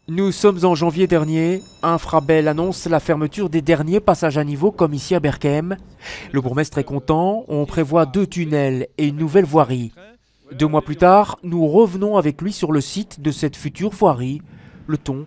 Nous sommes en janvier dernier. Infrabel annonce la fermeture des derniers passages à niveau comme ici à Berchem. Le bourgmestre est content, on prévoit 2 tunnels et une nouvelle voirie. 2 mois plus tard, nous revenons avec lui sur le site de cette future voirie. Le ton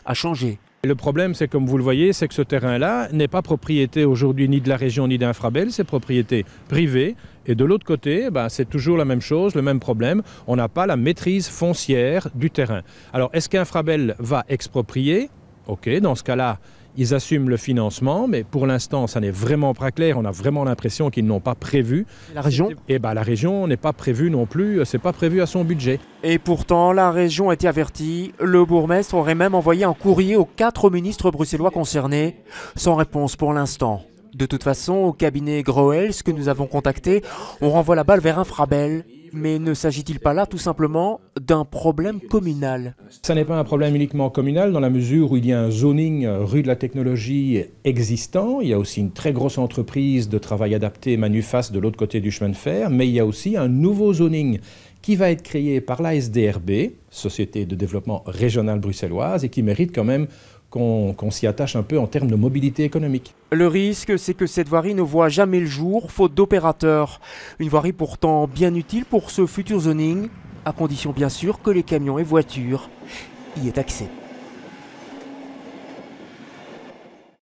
a changé. Le problème, c'est comme vous le voyez, c'est que ce terrain-là n'est pas propriété aujourd'hui ni de la région ni d'Infrabel, c'est propriété privée. Et de l'autre côté, c'est toujours la même chose, le même problème. On n'a pas la maîtrise foncière du terrain. Alors, est-ce qu'Infrabel va exproprier? Ok, dans ce cas-là, ils assument le financement, mais pour l'instant, ça n'est vraiment pas clair. On a vraiment l'impression qu'ils n'ont pas prévu. La région? La région n'est pas prévue non plus, c'est pas prévu à son budget. Et pourtant, la région a été avertie. Le bourgmestre aurait même envoyé un courrier aux 4 ministres bruxellois concernés, sans réponse pour l'instant. De toute façon, au cabinet Groels que nous avons contacté, on renvoie la balle vers Infrabel. Mais ne s'agit-il pas là tout simplement d'un problème communal? Ça n'est pas un problème uniquement communal dans la mesure où il y a un zoning rue de la technologie existant. Il y a aussi une très grosse entreprise de travail adapté Manufas de l'autre côté du chemin de fer. Mais il y a aussi un nouveau zoning qui va être créé par la SDRB, Société de développement régionale bruxelloise, et qui mérite quand même qu'on s'y attache un peu en termes de mobilité économique. Le risque, c'est que cette voirie ne voit jamais le jour, faute d'opérateurs. Une voirie pourtant bien utile pour ce futur zoning, à condition bien sûr que les camions et voitures y aient accès.